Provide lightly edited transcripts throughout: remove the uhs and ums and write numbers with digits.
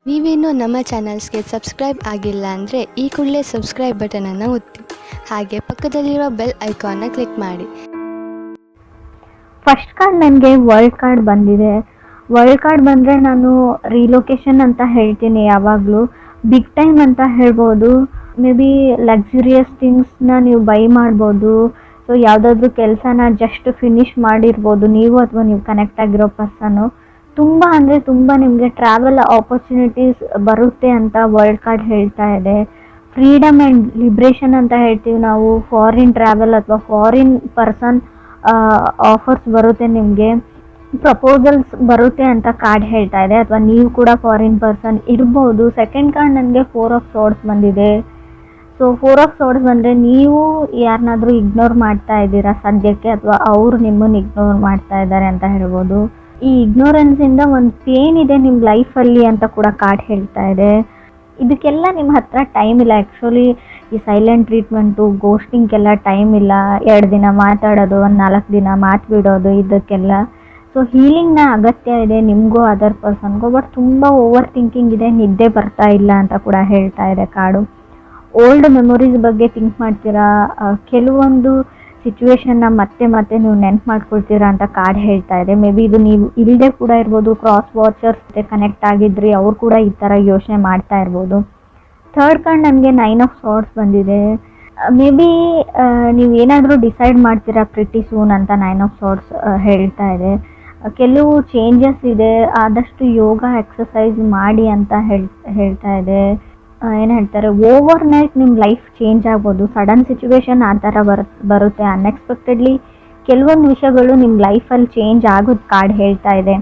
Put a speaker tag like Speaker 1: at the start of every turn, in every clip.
Speaker 1: ನೀವೇನು ನಮ್ಮ ಚಾನಲ್ಸ್ಗೆ ಸಬ್ಸ್ಕ್ರೈಬ್ ಆಗಿಲ್ಲ ಅಂದರೆ ಈ ಕೂಡಲೇ ಸಬ್ಸ್ಕ್ರೈಬ್ ಬಟನನ್ನು ಒತ್ತಿ, ಹಾಗೆ ಪಕ್ಕದಲ್ಲಿರೋ ಬೆಲ್ ಐಕಾನ್ನ ಕ್ಲಿಕ್ ಮಾಡಿ.
Speaker 2: ಫಸ್ಟ್ ಕಾರ್ಡ್ ನನಗೆ ವರ್ಲ್ಡ್ ಕಾರ್ಡ್ ಬಂದಿದೆ. ವರ್ಲ್ಡ್ ಕಾರ್ಡ್ ಬಂದರೆ ನಾನು ರಿಲೊಕೇಶನ್ ಅಂತ ಹೇಳ್ತೀನಿ. ಯಾವಾಗಲೂ ಬಿಗ್ ಟೈಮ್ ಅಂತ ಹೇಳ್ಬೋದು. ಮೇ ಬಿ ಲಕ್ಸುರಿಯಸ್ ಥಿಂಗ್ಸ್ನ ನೀವು ಬೈ ಮಾಡ್ಬೋದು. ಸೊ ಯಾವುದಾದ್ರೂ ಕೆಲಸನ ಜಸ್ಟ್ ಫಿನಿಷ್ ಮಾಡಿರ್ಬೋದು ನೀವು, ಅಥವಾ ನೀವು ಕನೆಕ್ಟ್ ಆಗಿರೋ ಪರ್ಸನ್ನು. ತುಂಬ ಅಂದರೆ ತುಂಬ ನಿಮಗೆ ಟ್ರಾವೆಲ್ ಆಪರ್ಚುನಿಟೀಸ್ ಬರುತ್ತೆ ಅಂತ ವರ್ಲ್ಡ್ ಕಾರ್ಡ್ ಹೇಳ್ತಾ ಇದೆ. ಫ್ರೀಡಮ್ ಆ್ಯಂಡ್ ಲಿಬ್ರೇಷನ್ ಅಂತ ಹೇಳ್ತೀವಿ ನಾವು. ಫಾರಿನ್ ಟ್ರಾವೆಲ್ ಅಥವಾ ಫಾರಿನ್ ಪರ್ಸನ್ ಆಫರ್ಸ್ ಬರುತ್ತೆ, ನಿಮಗೆ ಪ್ರಪೋಸಲ್ಸ್ ಬರುತ್ತೆ ಅಂತ ಕಾರ್ಡ್ ಹೇಳ್ತಾ ಇದೆ. ಅಥವಾ ನೀವು ಕೂಡ ಫಾರಿನ್ ಪರ್ಸನ್ ಇರ್ಬೋದು. ಸೆಕೆಂಡ್ ಕಾರ್ಡ್ ನನಗೆ 4 ಆಫ್ ಸೋರ್ಡ್ಸ್ ಬಂದಿದೆ. ಸೊ 4 ಆಫ್ ಸೋರ್ಡ್ಸ್ ಬಂದರೆ ನೀವು ಯಾರನ್ನಾದರೂ ಇಗ್ನೋರ್ ಮಾಡ್ತಾ ಇದ್ದೀರಾ ಸದ್ಯಕ್ಕೆ, ಅಥವಾ ಅವರು ನಿಮ್ಮನ್ನು ಇಗ್ನೋರ್ ಮಾಡ್ತಾ ಇದ್ದಾರೆ ಅಂತ ಹೇಳ್ಬೋದು. ಈ ಇಗ್ನೋರೆನ್ಸಿಂದ ಒಂದು ಪೇನ್ ಇದೆ ನಿಮ್ಮ ಲೈಫಲ್ಲಿ ಅಂತ ಕೂಡ ಕಾರ್ಡ್ ಹೇಳ್ತಾ ಇದೆ. ಇದಕ್ಕೆಲ್ಲ ನಿಮ್ಮ ಹತ್ರ ಟೈಮ್ ಇಲ್ಲ. ಆ್ಯಕ್ಚುಲಿ ಈ ಸೈಲೆಂಟ್ ಟ್ರೀಟ್ಮೆಂಟು, ಗೋಸ್ಟಿಂಗ್ಗೆಲ್ಲ ಟೈಮ್ ಇಲ್ಲ. 2 ದಿನ ಮಾತಾಡೋದು, ಒಂದು 4 ದಿನ ಮಾತು ಬಿಡೋದು, ಇದಕ್ಕೆಲ್ಲ. ಸೊ ಹೀಲಿಂಗ್ನ ಅಗತ್ಯ ಇದೆ ನಿಮಗೂ ಅದರ್ ಪರ್ಸನ್ಗೂ. ಬಟ್ ತುಂಬ ಓವರ್ ಥಿಂಕಿಂಗ್ ಇದೆ, ನಿದ್ದೆ ಬರ್ತಾ ಇಲ್ಲ ಅಂತ ಕೂಡ ಹೇಳ್ತಾ ಇದೆ ಕಾರ್ಡು. ಓಲ್ಡ್ ಮೆಮೊರೀಸ್ ಬಗ್ಗೆ ಥಿಂಕ್ ಮಾಡ್ತೀರಾ. ಕೆಲವೊಂದು ಸಿಚುವೇಶನ್ನ ಮತ್ತೆ ಮತ್ತೆ ನೀವು ನೆನ್ಪು ಮಾಡ್ಕೊಳ್ತೀರಾ ಅಂತ ಕಾರ್ಡ್ ಹೇಳ್ತಾ ಇದೆ. ಮೇ ಬಿ ಇದು ನೀವು ಇಲ್ಲದೆ ಕೂಡ ಇರ್ಬೋದು. ಕ್ರಾಸ್ ವಾಚರ್ಸ್ ಜೊತೆ ಕನೆಕ್ಟ್ ಆಗಿದ್ರಿ, ಅವ್ರು ಕೂಡ ಈ ಥರ ಯೋಚನೆ ಮಾಡ್ತಾ ಇರ್ಬೋದು. ಥರ್ಡ್ ಕಾರ್ಡ್ ನನಗೆ 9 ಆಫ್ ಸಾರ್ಡ್ಸ್ ಬಂದಿದೆ. ಮೇ ಬಿ ನೀವು ಏನಾದರೂ ಡಿಸೈಡ್ ಮಾಡ್ತೀರಾ ಪ್ರಿಟಿ ಸೂನ್ ಅಂತ 9 ಆಫ್ ಸಾರ್ಡ್ಸ್ ಹೇಳ್ತಾ ಇದೆ. ಕೆಲವು ಚೇಂಜಸ್ ಇದೆ, ಆದಷ್ಟು ಯೋಗ ಎಕ್ಸಸೈಸ್ ಮಾಡಿ ಅಂತ ಹೇಳ್ತಾ ಇದೆ. ಏನು ಹೇಳ್ತಾರೆ, ಓವರ್ ನೈಟ್ ನಿಮ್ಮ ಲೈಫ್ ಚೇಂಜ್ ಆಗ್ಬೋದು. ಸಡನ್ ಸಿಚುವೇಶನ್ ಆ ಥರ ಬರುತ್ತೆ ಅನ್ಎಕ್ಸ್ಪೆಕ್ಟೆಡ್ಲಿ. ಕೆಲವೊಂದು ವಿಷಯಗಳು ನಿಮ್ಮ ಲೈಫಲ್ಲಿ ಚೇಂಜ್ ಆಗೋದು ಕಾರ್ಡ್ ಹೇಳ್ತಾ ಇದೆ.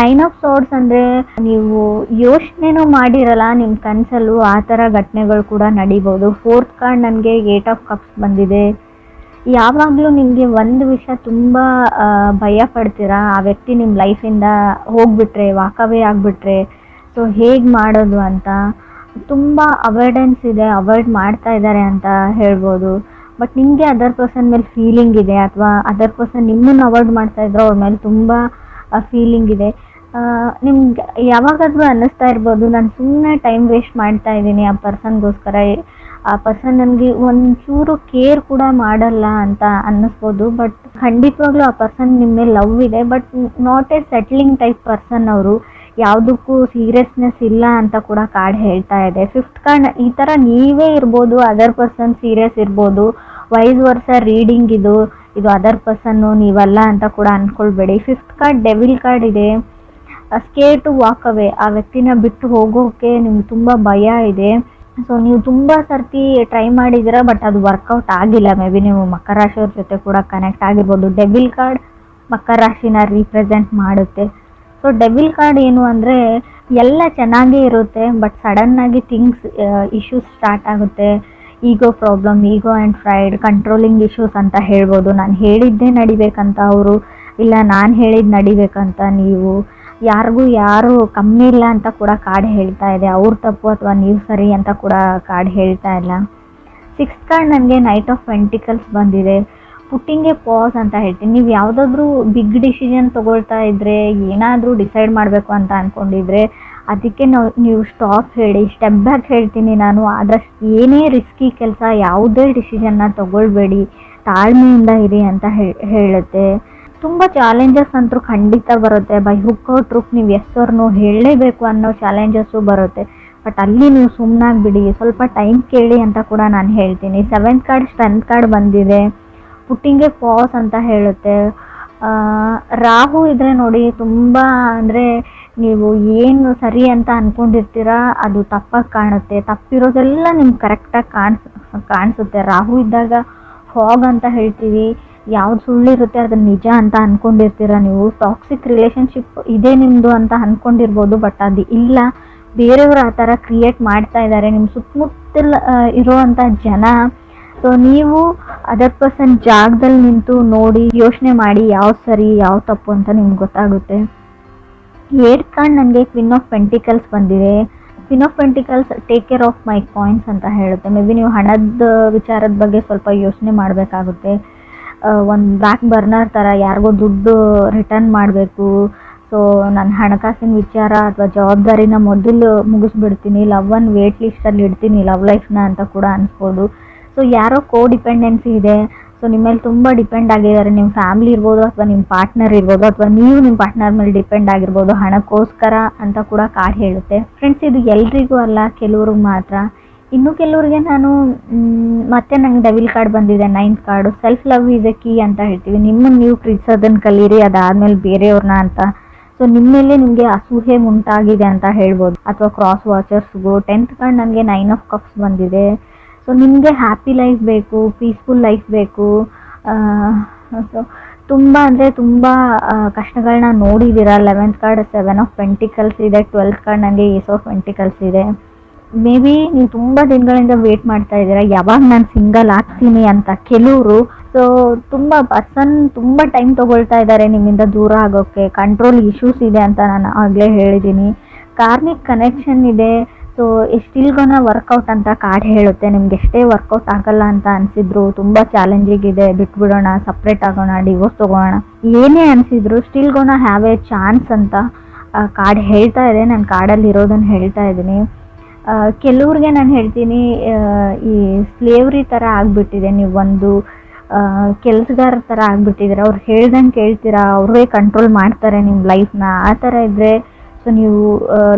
Speaker 2: 9 ಆಫ್ ಸಾರ್ಡ್ಸ್ ಅಂದರೆ ನೀವು ಯೋಚನೆನೂ ಮಾಡಿರಲ್ಲ ನಿಮ್ಮ ಕನಸಲ್ಲೂ, ಆ ಥರ ಘಟನೆಗಳು ಕೂಡ ನಡಿಬೋದು. ಫೋರ್ತ್ ಕಾರ್ಡ್ ನನಗೆ 8 ಆಫ್ ಕಪ್ಸ್ ಬಂದಿದೆ. ಯಾವಾಗಲೂ ನಿಮಗೆ ಒಂದು ವಿಷಯ ತುಂಬ ಭಯ ಪಡ್ತೀರಾ, ಆ ವ್ಯಕ್ತಿ ನಿಮ್ಮ ಲೈಫಿಂದ ಹೋಗ್ಬಿಟ್ರೆ, ವಾಕವೇ ಆಗಿಬಿಟ್ರೆ, ಸೊ ಹೇಗೆ ಮಾಡೋದು ಅಂತ ತುಂಬ ಅವಾಯ್ಡೆನ್ಸ್ ಇದೆ, ಅವಾಯ್ಡ್ ಮಾಡ್ತಾ ಇದ್ದಾರೆ ಅಂತ ಹೇಳ್ಬೋದು. ಬಟ್ ನಿಮಗೆ ಅದರ್ ಪರ್ಸನ್ ಮೇಲೆ ಫೀಲಿಂಗ್ ಇದೆ, ಅಥವಾ ಅದರ್ ಪರ್ಸನ್ ನಿಮ್ಮನ್ನು ಅವಾಯ್ಡ್ ಮಾಡ್ತಾ ಇದ್ರು, ಅವ್ರ ಮೇಲೆ ತುಂಬ ಫೀಲಿಂಗ್ ಇದೆ. ನಿಮ್ಗೆ ಯಾವಾಗಾದರೂ ಅನ್ನಿಸ್ತಾ ಇರ್ಬೋದು, ನಾನು ಸುಮ್ಮನೆ ಟೈಮ್ ವೇಸ್ಟ್ ಮಾಡ್ತಾ ಇದ್ದೀನಿ ಆ ಪರ್ಸನ್ಗೋಸ್ಕರ, ಆ ಪರ್ಸನ್ ನನಗೆ ಒಂಚೂರು ಕೇರ್ ಕೂಡ ಮಾಡಲ್ಲ ಅಂತ ಅನ್ನಿಸ್ಬೋದು. ಬಟ್ ಖಂಡಿತವಾಗ್ಲೂ ಆ ಪರ್ಸನ್ ನಿಮ್ಮ ಮೇಲೆ ಲವ್ ಇದೆ, but not A settling type person ಅವರು. ಯಾವುದಕ್ಕೂ ಸೀರಿಯಸ್ನೆಸ್ ಇಲ್ಲ ಅಂತ ಕೂಡ ಕಾರ್ಡ್ ಹೇಳ್ತಾ ಇದೆ. ಫಿಫ್ತ್ ಕಾರ್ಡ್ ಈ ಥರ ನೀವೇ ಇರ್ಬೋದು, ಅದರ್ ಪರ್ಸನ್ ಸೀರಿಯಸ್ ಇರ್ಬೋದು. ವೈಸ್ ವರ್ಷ ರೀಡಿಂಗ್ ಇದು ಅದರ್ ಪರ್ಸನ್ನು ನೀವಲ್ಲ ಅಂತ ಕೂಡ ಅಂದ್ಕೊಳ್ಬೇಡಿ. ಫಿಫ್ತ್ ಕಾರ್ಡ್ ಡೆವಿಲ್ ಕಾರ್ಡ್ ಇದೆ. ಸ್ಕೇರ್ ಟು ವಾಕ್ ಅವೇ, ಆ ವ್ಯಕ್ತಿನ ಬಿಟ್ಟು ಹೋಗೋಕ್ಕೆ ನಿಮ್ಗೆ ತುಂಬ ಭಯ ಇದೆ. ಸೊ ನೀವು ತುಂಬ ಸರ್ತಿ ಟ್ರೈ ಮಾಡಿದ್ದೀರಾ, ಬಟ್ ಅದು ವರ್ಕೌಟ್ ಆಗಿಲ್ಲ. ಮೇ ಬಿ ನೀವು ಮಕರ ರಾಶಿಯವ್ರ ಜೊತೆ ಕೂಡ ಕನೆಕ್ಟ್ ಆಗಿರ್ಬೋದು. ಡೆವಿಲ್ ಕಾರ್ಡ್ ಮಕರ ರಾಶಿನ ರೀಪ್ರೆಸೆಂಟ್ ಮಾಡುತ್ತೆ. ಸೊ ಡೆವಿಲ್ ಕಾರ್ಡ್ ಏನು ಅಂದರೆ ಎಲ್ಲ ಚೆನ್ನಾಗೇ ಇರುತ್ತೆ, ಬಟ್ ಸಡನ್ನಾಗಿ ಥಿಂಗ್ಸ್ ಇಶ್ಯೂಸ್ ಸ್ಟಾರ್ಟ್ ಆಗುತ್ತೆ. Ego problem, ego and pride, controlling issues ಅಂತ ಹೇಳ್ಬೋದು. ನಾನು ಹೇಳಿದ್ದೇ ನಡಿಬೇಕಂತ ಅವರು, ಇಲ್ಲ ನಾನು ಹೇಳಿದ್ದು ನಡಿಬೇಕಂತ ನೀವು. ಯಾರಿಗೂ ಯಾರು ಕಮ್ಮಿ ಇಲ್ಲ ಅಂತ ಕೂಡ ಕಾರ್ಡ್ ಹೇಳ್ತಾ ಇದೆ. ಅವ್ರು ತಪ್ಪು ಅಥವಾ ನೀವು ಸರಿ ಅಂತ ಕೂಡ ಕಾರ್ಡ್ ಹೇಳ್ತಾ ಇಲ್ಲ. ಸಿಕ್ಸ್ತ್ ಕಾರ್ಡ್ ನನಗೆ ನೈಟ್ ಆಫ್ ಪೆಂಟಿಕಲ್ಸ್ ಬಂದಿದೆ. ಪುಟ್ಟಿಂಗ್ ಎ ಪಾಸ್ ಅಂತ ಹೇಳ್ತೀನಿ. ನೀವು ಯಾವುದಾದ್ರೂ ಬಿಗ್ ಡಿಸಿಷನ್ ತೊಗೊಳ್ತಾ ಇದ್ದರೆ, ಏನಾದರೂ ಡಿಸೈಡ್ ಮಾಡಬೇಕು ಅಂತ ಅಂದ್ಕೊಂಡಿದ್ರೆ, ಅದಕ್ಕೆ ನೀವು ಸ್ಟಾಪ್ ಹೇಳಿ, ಸ್ಟೆಪ್ ಬ್ಯಾಕ್ ಹೇಳ್ತೀನಿ ನಾನು. ಆದಷ್ಟು ಏನೇ ರಿಸ್ಕಿ ಕೆಲಸ, ಯಾವುದೇ ಡಿಸಿಷನ್ನ ತೊಗೊಳ್ಬೇಡಿ, ತಾಳ್ಮೆಯಿಂದ ಇರಿ ಅಂತ ಹೇಳುತ್ತೆ. ತುಂಬ ಚಾಲೆಂಜಸ್ ಅಂತೂ ಖಂಡಿತ ಬರುತ್ತೆ. ಬೈ ಹುಕ್ ಔಟ್ ಟ್ರೂಕ್ ನೀವು ಎಸ್ ಆರ್ ನೋ ಹೇಳಲೇಬೇಕು ಅನ್ನೋ ಚಾಲೆಂಜಸ್ಸು ಬರುತ್ತೆ. ಬಟ್ ಅಲ್ಲಿ ನೀವು ಸುಮ್ಮನಾಗ್ಬಿಡಿ, ಸ್ವಲ್ಪ ಟೈಮ್ ಕೇಳಿ ಅಂತ ಕೂಡ ನಾನು ಹೇಳ್ತೀನಿ. ಸೆವೆಂತ್ ಕಾರ್ಡ್ ಸ್ಟ್ರೆಂತ್ ಕಾರ್ಡ್ ಬಂದಿದೆ. ಪುಟ್ಟಿಂಗ್ ಎ ಪಾಸ್ ಅಂತ ಹೇಳುತ್ತೆ. ರಾಹು ಇದ್ದರೆ ನೋಡಿ, ತುಂಬ ಅಂದರೆ ನೀವು ಏನು ಸರಿ ಅಂತ ಅಂದ್ಕೊಂಡಿರ್ತೀರ ಅದು ತಪ್ಪಾಗಿ ಕಾಣುತ್ತೆ. ತಪ್ಪಿರೋದೆಲ್ಲ ನಿಮ್ಗೆ ಕರೆಕ್ಟಾಗಿ ಕಾಣಿಸುತ್ತೆ. ರಾಹು ಇದ್ದಾಗ ಫಾಗ್ ಅಂತ ಹೇಳ್ತೀವಿ. ಯಾವ್ದು ಸುಳ್ಳಿರುತ್ತೆ ಅದನ್ನು ನಿಜ ಅಂತ ಅಂದ್ಕೊಂಡಿರ್ತೀರ ನೀವು. ಟಾಕ್ಸಿಕ್ ರಿಲೇಷನ್ಶಿಪ್ ಇದೆ ನಿಮ್ಮದು ಅಂತ ಅಂದ್ಕೊಂಡಿರ್ಬೋದು, ಬಟ್ ಅದು ಇಲ್ಲ. ಬೇರೆಯವರು ಆ ಥರ ಕ್ರಿಯೇಟ್ ಮಾಡ್ತಾ ಇದ್ದಾರೆ ನಿಮ್ಮ ಸುತ್ತಮುತ್ತಲ ಇರೋವಂಥ ಜನ. ಸೊ ನೀವು ಅದರ್ ಪರ್ಸನ್ ಜಾಗದಲ್ಲಿ ನಿಂತು ನೋಡಿ, ಯೋಚನೆ ಮಾಡಿ ಯಾವ್ದು ಸರಿ ಯಾವ ತಪ್ಪು ಅಂತ ನಿಮ್ಗೆ ಗೊತ್ತಾಗುತ್ತೆ. ಏಟ್ ಕಾರ್ಡ್ ನನಗೆ ಕ್ವೀನ್ ಆಫ್ ಪೆಂಟಿಕಲ್ಸ್ ಬಂದಿದೆ. Queen of pentacles take care of my coins ಅಂತ ಹೇಳುತ್ತೆ. ಮೇ ಬಿ ನೀವು ಹಣದ ವಿಚಾರದ ಬಗ್ಗೆ ಸ್ವಲ್ಪ ಯೋಚನೆ ಮಾಡಬೇಕಾಗುತ್ತೆ. ಒಂದು ಬ್ಯಾಕ್ ಬರ್ನರ್ ಥರ ಯಾರಿಗೋ ದುಡ್ಡು ರಿಟರ್ನ್ ಮಾಡಬೇಕು, ಸೊ ನನ್ನ ಹಣಕಾಸಿನ ವಿಚಾರ ಅಥವಾ ಜವಾಬ್ದಾರಿನ ಮೊದಲು ಮುಗಿಸ್ಬಿಡ್ತೀನಿ, ಲವ್ವನ್ನು ವೇಟ್ ಲಿಸ್ಟಲ್ಲಿ ಇಡ್ತೀನಿ ಲವ್ ಲೈಫ್ನ ಅಂತ ಕೂಡ ಅನ್ಸ್ಬೋದು. ಸೊ ಯಾರೋ ಡಿಪೆಂಡೆನ್ಸಿ ಇದೆ, ಸೊ ನಿಮ್ಮ ಮೇಲೆ ತುಂಬ ಡಿಪೆಂಡ್ ಆಗಿದ್ದಾರೆ. ನಿಮ್ಮ ಫ್ಯಾಮಿಲಿ ಇರ್ಬೋದು ಅಥವಾ ನಿಮ್ಮ ಪಾರ್ಟ್ನರ್ ಇರ್ಬೋದು, ಅಥವಾ ನೀವು ನಿಮ್ಮ ಪಾರ್ಟ್ನರ್ ಮೇಲೆ ಡಿಪೆಂಡ್ ಆಗಿರ್ಬೋದು ಹಣಕ್ಕೋಸ್ಕರ ಅಂತ ಕೂಡ ಕಾರ್ಡ್ ಹೇಳುತ್ತೆ. ಫ್ರೆಂಡ್ಸ್, ಇದು ಎಲ್ರಿಗೂ ಅಲ್ಲ, ಕೆಲವ್ರಿಗೆ ಮಾತ್ರ. ಇನ್ನು ಕೆಲವ್ರಿಗೆ ನಾನು ಮತ್ತೆ ನಂಗೆ ಡೆವಿಲ್ ಕಾರ್ಡ್ ಬಂದಿದೆ, 9th card. Self love is A key ಅಂತ ಹೇಳ್ತೀವಿ. ನಿಮ್ಮನ್ನು ನೀವು ಪ್ರೀತಿಸೋದನ್ನು ಕಲೀರಿ, ಅದಾದಮೇಲೆ ಬೇರೆಯವ್ರನ್ನ ಅಂತ. ಸೊ ನಿಮ್ಮ ಮೇಲೆ ನಿಮಗೆ ಅಸೂಹೆ ಉಂಟಾಗಿದೆ ಅಂತ ಹೇಳ್ಬೋದು. ಅಥವಾ ಕ್ರಾಸ್ ವಾಚರ್ಸ್ಗೂ 10th ಕಾರ್ಡ್ ನನಗೆ 9 ಆಫ್ ಕಪ್ಸ್ ಬಂದಿದೆ. ಸೊ ನಿಮಗೆ ಹ್ಯಾಪಿ ಲೈಫ್ ಬೇಕು, ಪೀಸ್ಫುಲ್ ಲೈಫ್ ಬೇಕು. ಸೊ ತುಂಬ ಅಂದರೆ ತುಂಬ ಕಷ್ಟಗಳನ್ನ ನೋಡಿದ್ದೀರಾ. 11th ಕಾರ್ಡ್ 7 ಆಫ್ ಪೆಂಟಿಕಲ್ಸ್ ಇದೆ, 12th ಕಾರ್ಡ್ ನನಗೆ ಏಸ್ ಆಫ್ ಪೆಂಟಿಕಲ್ಸ್ ಇದೆ. ಮೇ ಬಿ ನೀವು ತುಂಬ ದಿನಗಳಿಂದ ವೇಟ್ ಮಾಡ್ತಾ ಇದ್ದೀರಾ ಯಾವಾಗ ನಾನು ಸಿಂಗಲ್ ಆಗ್ತೀನಿ ಅಂತ ಕೆಲವರು. ಸೊ ತುಂಬ ಟೈಮ್ ತೊಗೊಳ್ತಾ ಇದ್ದಾರೆ ನಿಮ್ಮಿಂದ ದೂರ ಆಗೋಕ್ಕೆ. ಕಂಟ್ರೋಲ್ ಇಶ್ಯೂಸ್ ಇದೆ ಅಂತ ನಾನು ಆಗಲೇ ಹೇಳಿದ್ದೀನಿ. ಕಾರ್ಮಿಕ್ ಕನೆಕ್ಷನ್ ಇದೆ. ಸೊ ಸ್ಟಿಲ್ಗೋನ ವರ್ಕೌಟ್ ಅಂತ ಕಾರ್ಡ್ ಹೇಳುತ್ತೆ. ನಿಮ್ಗೆ ಎಷ್ಟೇ ವರ್ಕೌಟ್ ಆಗಲ್ಲ ಅಂತ ಅನಿಸಿದ್ರು, ತುಂಬ ಚಾಲೆಂಜಿಂಗ್ ಇದೆ, ಬಿಟ್ಬಿಡೋಣ, ಸಪ್ರೇಟ್ ಆಗೋಣ, ಡಿವೋರ್ಸ್ ತೊಗೋಣ, ಏನೇ ಅನಿಸಿದ್ರು ಸ್ಟಿಲ್ಗೋನ ಹ್ಯಾವ್ ಎ ಚಾನ್ಸ್ ಅಂತ ಕಾರ್ಡ್ ಹೇಳ್ತಾ ಇದೆ. ನಾನು ಕಾರ್ಡಲ್ಲಿ ಇರೋದನ್ನು ಹೇಳ್ತಾ ಇದ್ದೀನಿ. ಕೆಲವ್ರಿಗೆ ನಾನು ಹೇಳ್ತೀನಿ, ಈ ಸ್ಲೇವ್ರಿ ಥರ ಆಗಿಬಿಟ್ಟಿದೆ. ನೀವು ಒಂದು ಕೆಲಸಗಾರ ಥರ ಆಗಿಬಿಟ್ಟಿದ್ದೀರ. ಅವ್ರು ಹೇಳ್ದಂಗೆ ಕೇಳ್ತೀರಾ, ಅವರೇ ಕಂಟ್ರೋಲ್ ಮಾಡ್ತಾರೆ ನಿಮ್ಮ ಲೈಫ್ನ. ಆ ಥರ ಇದ್ದರೆ ಸೊ ನೀವು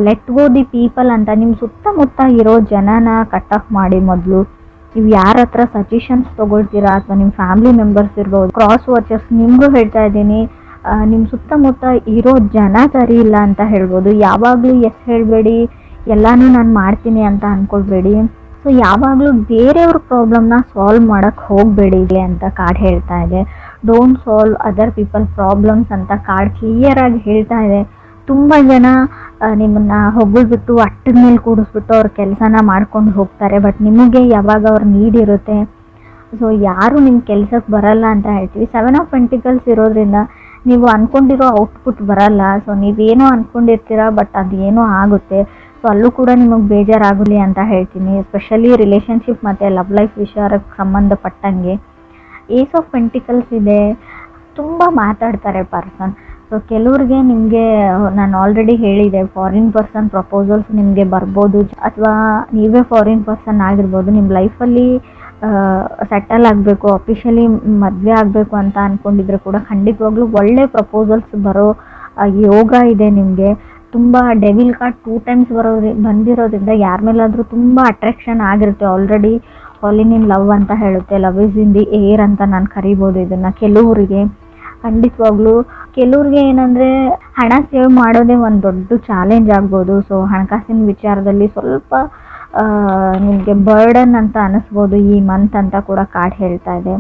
Speaker 2: ಲೆಟ್ ಗೋ ದಿ ಪೀಪಲ್ ಅಂತ ನಿಮ್ಮ ಸುತ್ತಮುತ್ತ ಇರೋ ಜನನ ಕಟ್ ಆಫ್ ಮಾಡಿ. ಮೊದಲು ನೀವು ಯಾರ ಹತ್ರ ಸಜೆಷನ್ಸ್ ತೊಗೊಳ್ತೀರಾ, ಅಥವಾ ನಿಮ್ಮ ಫ್ಯಾಮಿಲಿ ಮೆಂಬರ್ಸ್ ಇರ್ಬೋದು, ಕ್ರಾಸ್ ವಾಚರ್ಸ್, ನಿಮಗೂ ಹೇಳ್ತಾ ಇದ್ದೀನಿ, ನಿಮ್ಮ ಸುತ್ತಮುತ್ತ ಇರೋ ಜನ ಸರಿ ಇಲ್ಲ ಅಂತ ಹೇಳ್ಬೋದು. ಯಾವಾಗಲೂ ಎಸ್ ಹೇಳಬೇಡಿ, ಎಲ್ಲನೂ ನಾನು ಮಾಡ್ತೀನಿ ಅಂತ ಅಂದ್ಕೊಳ್ಬೇಡಿ. ಸೊ ಯಾವಾಗಲೂ ಬೇರೆಯವ್ರ ಪ್ರಾಬ್ಲಮ್ನ ಸಾಲ್ವ್ ಮಾಡೋಕ್ಕೆ ಹೋಗಬೇಡಿ ಅಂತ ಕಾರ್ಡ್ ಹೇಳ್ತಾ ಇದೆ. Don't solve other people problems ಅಂತ ಕಾರ್ಡ್ ಕ್ಲಿಯರಾಗಿ ಹೇಳ್ತಾ ಇದೆ. ತುಂಬ ಜನ ನಿಮ್ಮನ್ನು ಹೊಗಳ್ಬಿಟ್ಟು ಅಟ್ಟದ ಮೇಲೆ ಕೂಡಿಸ್ಬಿಟ್ಟು ಅವ್ರ ಕೆಲಸನ ಮಾಡ್ಕೊಂಡು ಹೋಗ್ತಾರೆ. ಬಟ್ ನಿಮಗೆ ಯಾವಾಗ ಅವ್ರ ನೀಡ್ ಇರುತ್ತೆ, ಸೊ ಯಾರು ನಿಮ್ಮ ಕೆಲಸಕ್ಕೆ ಬರಲ್ಲ ಅಂತ ಹೇಳ್ತೀವಿ. 7 ಆಫ್ ಪೆಂಟಿಕಲ್ಸ್ ಇರೋದ್ರಿಂದ ನೀವು ಅಂದ್ಕೊಂಡಿರೋ ಔಟ್ಪುಟ್ ಬರಲ್ಲ. ಸೊ ನೀವೇನೋ ಅಂದ್ಕೊಂಡಿರ್ತೀರ, ಬಟ್ ಅದೇನೋ ಆಗುತ್ತೆ. ಸೊ ಅಲ್ಲೂ ಕೂಡ ನಿಮಗೆ ಬೇಜಾರಾಗಲಿ ಅಂತ ಹೇಳ್ತೀನಿ. ಎಸ್ಪೆಷಲಿ ರಿಲೇಷನ್ಶಿಪ್ ಮತ್ತು ಲವ್ ಲೈಫ್ ವಿಚಾರಕ್ಕೆ ಸಂಬಂಧಪಟ್ಟಂಗೆ. ಏಸ್ ಆಫ್ ಪೆಂಟಿಕಲ್ಸ್ ಇದೆ. ತುಂಬ ಮಾತಾಡ್ತಾರೆ ಪರ್ಸನ್. ಸೊ ಕೆಲವ್ರಿಗೆ ನಿಮಗೆ ನಾನು ಆಲ್ರೆಡಿ ಹೇಳಿದೆ, ಫಾರಿನ್ ಪರ್ಸನ್ ಪ್ರಪೋಸಲ್ಸ್ ನಿಮಗೆ ಬರ್ಬೋದು, ಅಥವಾ ನೀವೇ ಫಾರಿನ್ ಪರ್ಸನ್ ಆಗಿರ್ಬೋದು. ನಿಮ್ಮ ಲೈಫಲ್ಲಿ ಸೆಟಲ್ ಆಗಬೇಕು, ಅಫಿಷಿಯಲಿ ಮದುವೆ ಆಗಬೇಕು ಅಂತ ಅಂದ್ಕೊಂಡಿದ್ರೆ ಕೂಡ ಖಂಡಿತವಾಗ್ಲೂ ಒಳ್ಳೆ ಪ್ರಪೋಸಲ್ಸ್ ಬರೋ ಯೋಗ ಇದೆ ನಿಮಗೆ. ತುಂಬ ಡೆವಿಲ್ ಕಾರ್ಡ್ 2 ಟೈಮ್ಸ್ ಬಂದಿರೋದ್ರಿಂದ ಯಾರ ಮೇಲಾದರೂ ತುಂಬ ಅಟ್ರಾಕ್ಷನ್ ಆಗಿರುತ್ತೆ. ಆಲ್ರೆಡಿ ಫಾಲಿನ್ ಇನ್ ಲವ್ ಅಂತ ಹೇಳುತ್ತೆ. Love is in the air ಅಂತ ನಾನು ಕರಿಬೋದು ಇದನ್ನು. ಕೆಲವರಿಗೆ ಖಂಡಿತವಾಗ್ಲೂ, ಕೆಲವ್ರಿಗೆ ಏನಂದರೆ ಹಣ ಸೇವ್ ಮಾಡೋದೇ ಒಂದು ದೊಡ್ಡ ಚಾಲೆಂಜ್ ಆಗ್ಬೋದು. ಸೊ ಹಣಕಾಸಿನ ವಿಚಾರದಲ್ಲಿ ಸ್ವಲ್ಪ ನಿಮಗೆ ಬರ್ಡನ್ ಅಂತ ಅನ್ನಿಸ್ಬೋದು ಈ ಮಂತ್ ಅಂತ ಕೂಡ ಕಾರ್ಡ್ ಹೇಳ್ತಾ ಇದೆ.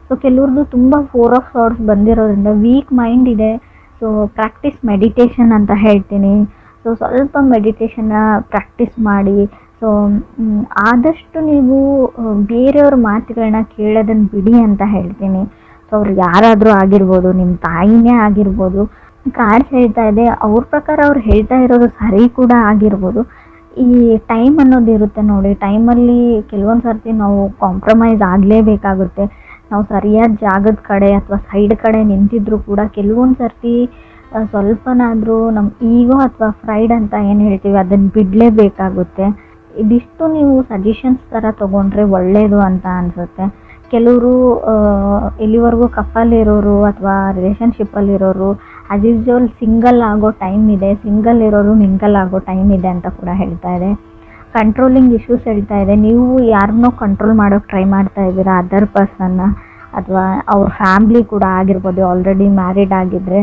Speaker 2: ಸೊ ಕೆಲವ್ರದ್ದು ತುಂಬ 4 ಆಫ್ ಸಾರ್ಡ್ಸ್ ಬಂದಿರೋದ್ರಿಂದ ವೀಕ್ ಮೈಂಡ್ ಇದೆ. ಸೊ ಪ್ರಾಕ್ಟೀಸ್ ಮೆಡಿಟೇಷನ್ ಅಂತ ಹೇಳ್ತೀನಿ. ಸೊ ಸ್ವಲ್ಪ ಮೆಡಿಟೇಷನ್ನ ಪ್ರಾಕ್ಟೀಸ್ ಮಾಡಿ. ಸೊ ಆದಷ್ಟು ನೀವು ಬೇರೆಯವ್ರ ಮಾತುಗಳನ್ನ ಕೇಳೋದನ್ನು ಬಿಡಿ ಅಂತ ಹೇಳ್ತೀನಿ. ಸೊ ಅವ್ರು ಯಾರಾದರೂ ಆಗಿರ್ಬೋದು, ನಿಮ್ಮ ತಾಯಿನೇ ಆಗಿರ್ಬೋದು. ಕಾರ್ಡ್ಸ್ ಹೇಳ್ತಾ ಇದೆ, ಅವ್ರ ಪ್ರಕಾರ ಅವ್ರು ಹೇಳ್ತಾ ಇರೋದು ಸರಿ ಕೂಡ ಆಗಿರ್ಬೋದು. ಈ ಟೈಮ್ ಅನ್ನೋದು ಇರುತ್ತೆ ನೋಡಿ, ಟೈಮಲ್ಲಿ ಕೆಲವೊಂದು ಸರ್ತಿ ನಾವು ಕಾಂಪ್ರಮೈಸ್ ಆಗಲೇಬೇಕಾಗುತ್ತೆ. ನಾವು ಸರಿಯಾದ ಜಾಗದ ಕಡೆ ಅಥವಾ ಸೈಡ್ ಕಡೆ ನಿಂತಿದ್ರು ಕೂಡ ಕೆಲವೊಂದು ಸರ್ತಿ ಸ್ವಲ್ಪನಾದರೂ ನಮ್ಮ ಈಗೋ ಅಥವಾ ಫ್ರೈಡ್ ಅಂತ ಏನು ಹೇಳ್ತೀವಿ ಅದನ್ನು ಬಿಡಲೇಬೇಕಾಗುತ್ತೆ. ಇದಿಷ್ಟು ನೀವು ಸಜೆಷನ್ಸ್ ಥರ ತೊಗೊಂಡ್ರೆ ಒಳ್ಳೆಯದು ಅಂತ ಅನಿಸುತ್ತೆ. ಕೆಲವರು ಎಲ್ಲಿವರೆಗೂ ಕಪ್ಪಲ್ಲಿರೋರು ಅಥವಾ ರಿಲೇಷನ್ಶಿಪ್ಪಲ್ಲಿರೋರು ಆ್ಯಸ್ ಯೂಸ್ವಲ್ ಸಿಂಗಲ್ ಆಗೋ ಟೈಮ್ ಇದೆ, ಸಿಂಗಲ್ ಇರೋರು ಮಿಂಗಲ್ ಆಗೋ ಟೈಮ್ ಇದೆ ಅಂತ ಕೂಡ ಹೇಳ್ತಾ ಇದೆ. ಕಂಟ್ರೋಲಿಂಗ್ ಇಶ್ಯೂಸ್ ಹೇಳ್ತಾ ಇದೆ. ನೀವು ಯಾರನ್ನೋ ಕಂಟ್ರೋಲ್ ಮಾಡೋಕ್ಕೆ ಟ್ರೈ ಮಾಡ್ತಾ ಇದ್ದೀರಾ, ಅದರ್ ಪರ್ಸನ್ನ, ಅಥವಾ ಅವ್ರ ಫ್ಯಾಮ್ಲಿ ಕೂಡ ಆಗಿರ್ಬೋದು. ಆಲ್ರೆಡಿ ಮ್ಯಾರಿಡ್ ಆಗಿದ್ದರೆ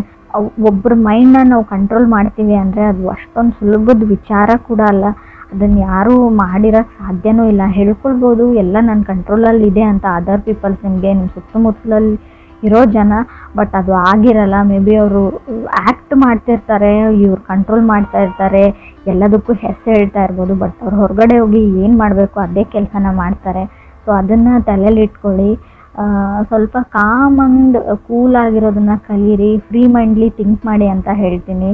Speaker 2: ಒಬ್ಬರ ಮೈಂಡನ್ನ ನಾವು ಕಂಟ್ರೋಲ್ ಮಾಡ್ತೀವಿ ಅಂದರೆ ಅದು ಅಷ್ಟೊಂದು ಸುಲಭದ ವಿಚಾರ ಕೂಡ ಅಲ್ಲ. ಅದನ್ನು ಯಾರೂ ಮಾಡಿರೋಕ್ಕೆ ಸಾಧ್ಯನೂ ಇಲ್ಲ. ಹೇಳ್ಕೊಳ್ಬೋದು ಎಲ್ಲ ನನ್ನ ಕಂಟ್ರೋಲಲ್ಲಿ ಇದೆ ಅಂತ ಅದರ್ ಪೀಪಲ್ಸ್, ನಿಮಗೆ ನಿಮ್ಮ ಸುತ್ತಮುತ್ತಲಲ್ಲಿ ಇರೋ ಜನ, ಬಟ್ ಅದು ಆಗಿರಲ್ಲ. ಮೇ ಬಿ ಅವರು ಆ್ಯಕ್ಟ್ ಮಾಡ್ತಿರ್ತಾರೆ, ಇವ್ರು ಕಂಟ್ರೋಲ್ ಮಾಡ್ತಾ ಇರ್ತಾರೆ, ಎಲ್ಲದಕ್ಕೂ ಹೆಸರು ಹೇಳ್ತಾ ಇರ್ಬೋದು, ಬಟ್ ಅವ್ರು ಹೊರಗಡೆ ಹೋಗಿ ಏನು ಮಾಡಬೇಕು ಅದೇ ಕೆಲಸನ ಮಾಡ್ತಾರೆ. ಸೊ ಅದನ್ನು ತಲೆಯಲ್ಲಿ ಇಟ್ಕೊಳ್ಳಿ. ಸ್ವಲ್ಪ ಕಾಮ್ ಆ್ಯಂಡ್ ಕೂಲ್ ಆಗಿರೋದನ್ನು ಕಲೀರಿ, ಫ್ರೀ ಮೈಂಡ್ಲಿ ಥಿಂಕ್ ಮಾಡಿ ಅಂತ ಹೇಳ್ತೀನಿ.